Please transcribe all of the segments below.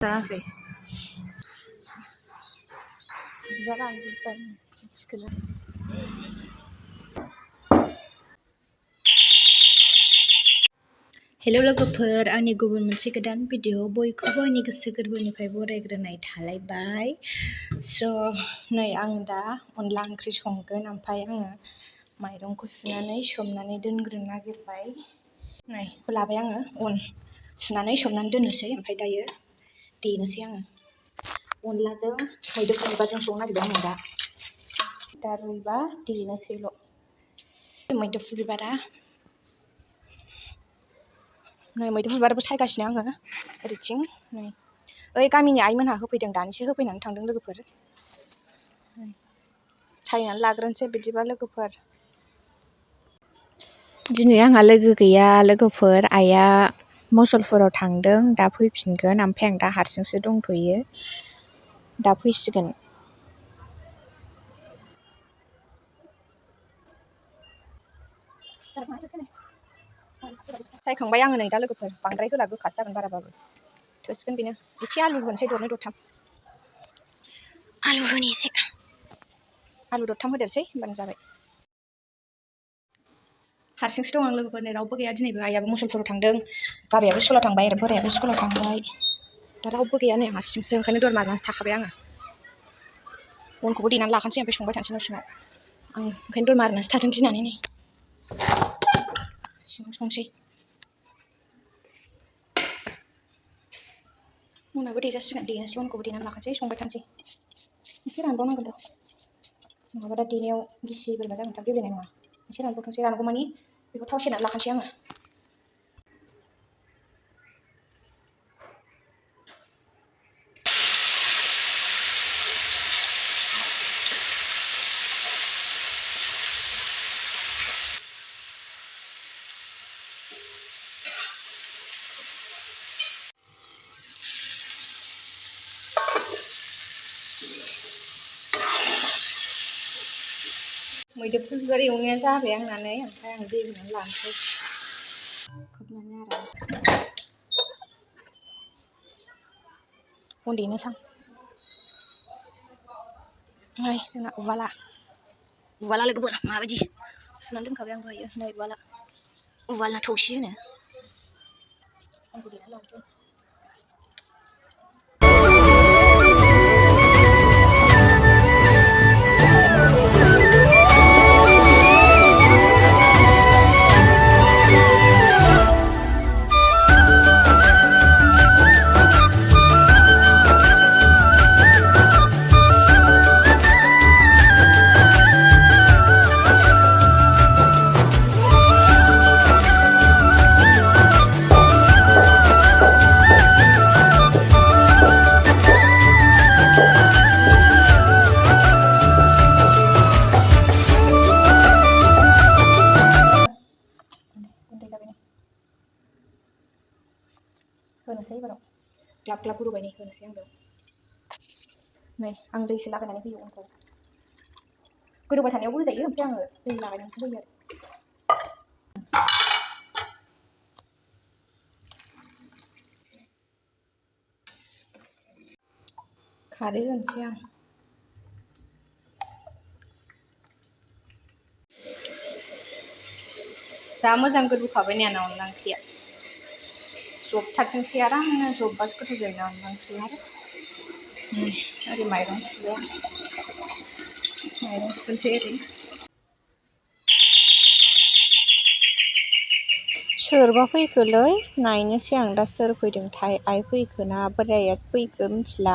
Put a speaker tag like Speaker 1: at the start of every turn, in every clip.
Speaker 1: जायाखै जालांजोब्बाय थिखोना हेल' लोगोफोर, आंनि गुबुन मोनसे गोदान भिडिअ बयखौबो आंनि गोसो गोरबोनिफ्राय बरायग्रोनाय थालायबाय। नै आं दा अनला ओंख्रि संगोन, ओमफ्राय आङो माइरंखौ सुनानै सोमनानै दोनग्रोनो नागिरबाय। नै लाबाय आङो अन सुनानै सोमनानै दोननोसै, ओमफ्राय दायो देनोसै आङो। अनलाजों मैद्रु बिबारजों संनो नागिरदों आङो दा रुइबा देनोसैल'। मैद्रु बिबारा नै मैद्रु बिबारबो सायगासिनो आङो ओरैथिं। नै ओइ गामिनि आइमोनहा होफैदों, दानिसो होफैनानै थांदों लोगोफोर। सायनानै लाग्रोनोसै बिदिबा लोगोफोर। दिनै आंहा लोगो गैया लोगोफोर, आइया मसलपुराव थांदों, दा फैफिनगोन। ओमफ्राय आं दा हारसिंसो दंथ'यो, दा फैसिगोन। सायखांबाय आङो नै दा लोगोफोर, बांद्राय होला गोखासो जागोन बाराबाबो। थोसिगोन बेनो। एसे आलु होनोसै, दरनै दरथाम आलु होनि, एसे आलु दरथाम होदेरसै, होनबानो जाबाय। हारसिंसो दं आं लोगोफोर, नै रावबो गैया दिनैबो। आइयाबो मसलपुराव थांदों, बाबायाबो स्कुलाव थांबाय आरो बोरायाबो स्कुलाव थांबाय। दा रावबो गैया नै हारसिंसो, ओंखायनो दर मारनानैसो थाखाबाय आङो। अनखौबो देनानै लाखानोसै, ओमफ्राय संबाय थानोसै न' सिङाव। आं ओंखायनो दर मारनानैसो थाथों गिनानै नै सिङाव संसै। उनावबो देजासिगोन, देनोसै, अनखौबो देनानै लाखानोसै, संबाय थानोसै। एसे रानबावनांगोन र', नङाबा दा देनायाव गिसि बोरैबा जागोन, थाब गेब्लेनाय नङा। एसे रानबावथोंसै, रानगौमानि बेखौ थाव सेरनानै लाखानोसै आङो। मैद्रु बिबार एवनाया जाबाय आंना नै, ओमफ्राय आं दै होनानै लानोसै खोबनानै आरामसे। अन देनोसै आं। नै जोंना उवाला लोगोफोर माबायदि सुनानै दोनखाबाय आं दहायो। नै उवाला थौसि होनो। अनखौ देनानै लानोसै। होनोसै एबाराव ग्लाब ग्लाब गोदौबाय, नै होनोसै आं बेयाव। नै आं दैसो लागायनानै होयो अनखौ। गोदौबाय थानायावबो होजायो, ओमफ्राय आङो दै लागायनानैसो होयो आरो। खारै होनोसै आं। जा मोजां गोदौखाबाय नै आंना अनला ओंख्रिया। जबथारथोंसै आरामनो, जब्बासो गोथाव जायोना अनला ओंख्रिया। ओरै माइरं सुबाय आं, माइरं सुनोसै ओरै। सोरबा फैखोलै, नायनोसै आं दा सोर फैदोंथाय। आइ फैखो ना बोरायासो फैखो मिथिला।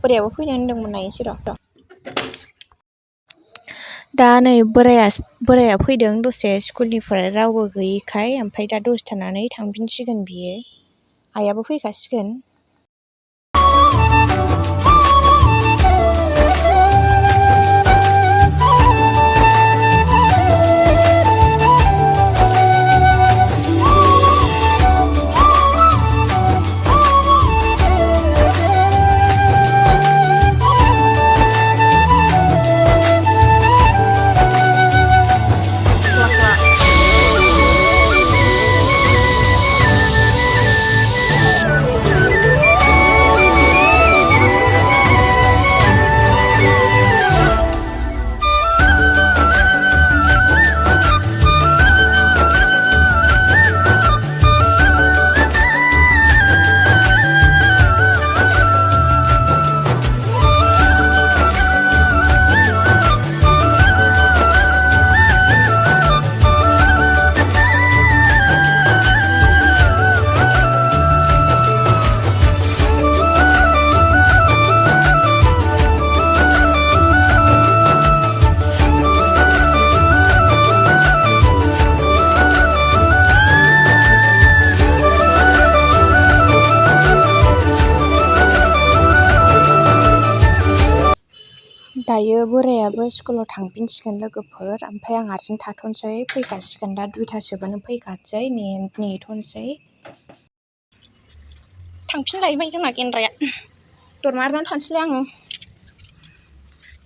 Speaker 1: बोरायाबो फैनो होनदोंमोन, नायनोसै र'। दा नै बोराया फैदों दसे, स्कुलनिफ्राय रावबो गैयिखाय। ओमफ्राय दा दसे थानानै थांफिनसिगोन बियो। आइयाबो फैखासिगोन। दायो बोरायाबो स्कुलाव थांफिनसिगोन लोगोफोर ओमफ्राय आं हारसिं थाथ'नोसै फैखासिगोन दा 2थासोबानो फैखासै नेथ'नोसै थांफिनलायबाय जोंना गेन्द्राया दर मारनानै थानोसैलाय आङो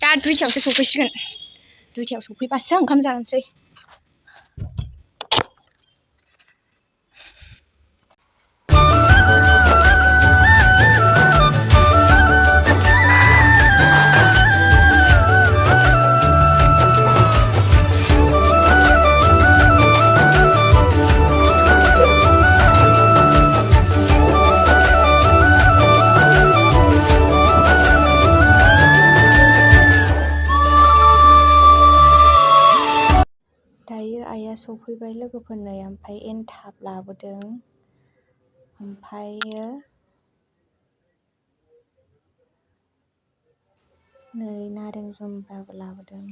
Speaker 1: दा 2थायावसो सफैसिगोन 2थायाव सफैबासो ओंखाम जानोसै दायो आइया सफैबाय लोगोफोरनो ओमफ्राय एनथाब लाबोदों ओमफ्रायो नै नारें जुम्ब्राबो लाबोदों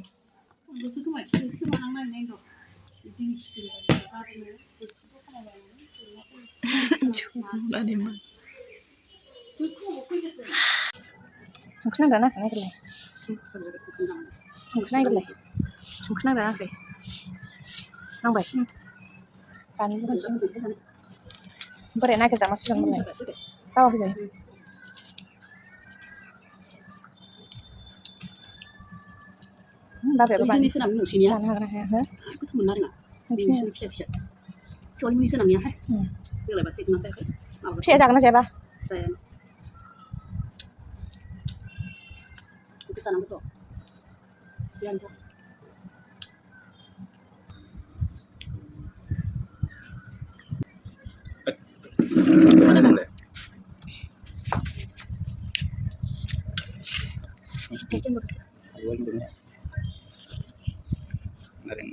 Speaker 1: संख्रि नांदोंना नाङाखै नायग्रोलाय संख्रि नांदोंना नाङाखै नांबाय बानलु होनोसै बोराया नागिरजामासिगोन होनबालाय गावा फैबाय बाबायाबो जानो हागोन ना हाया हो फिसाया जागोन ना जायाबा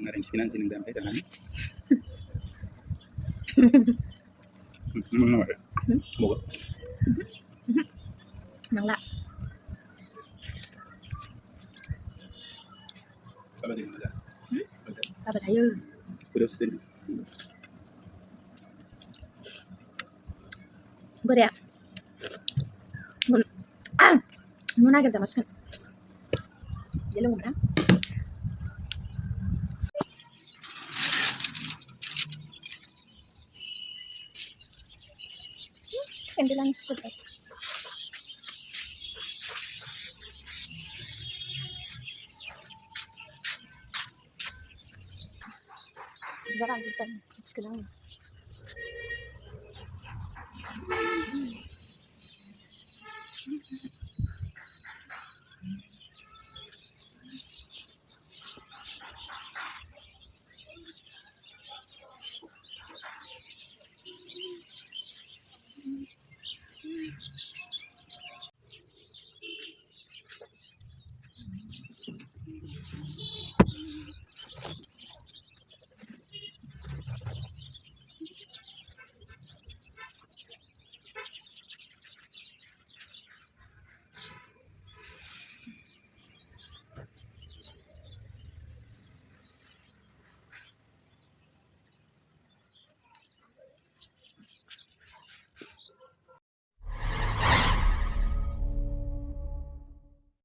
Speaker 2: naring spinach ini dan pedanan. Boga.
Speaker 1: Nangla.
Speaker 2: Apa dia ada?
Speaker 1: Apa saya?
Speaker 2: Udah sedih.
Speaker 1: Berat. Mau naik kerja masuk. Jalan mana? Kendilan sudah. Jangan kita sekarang.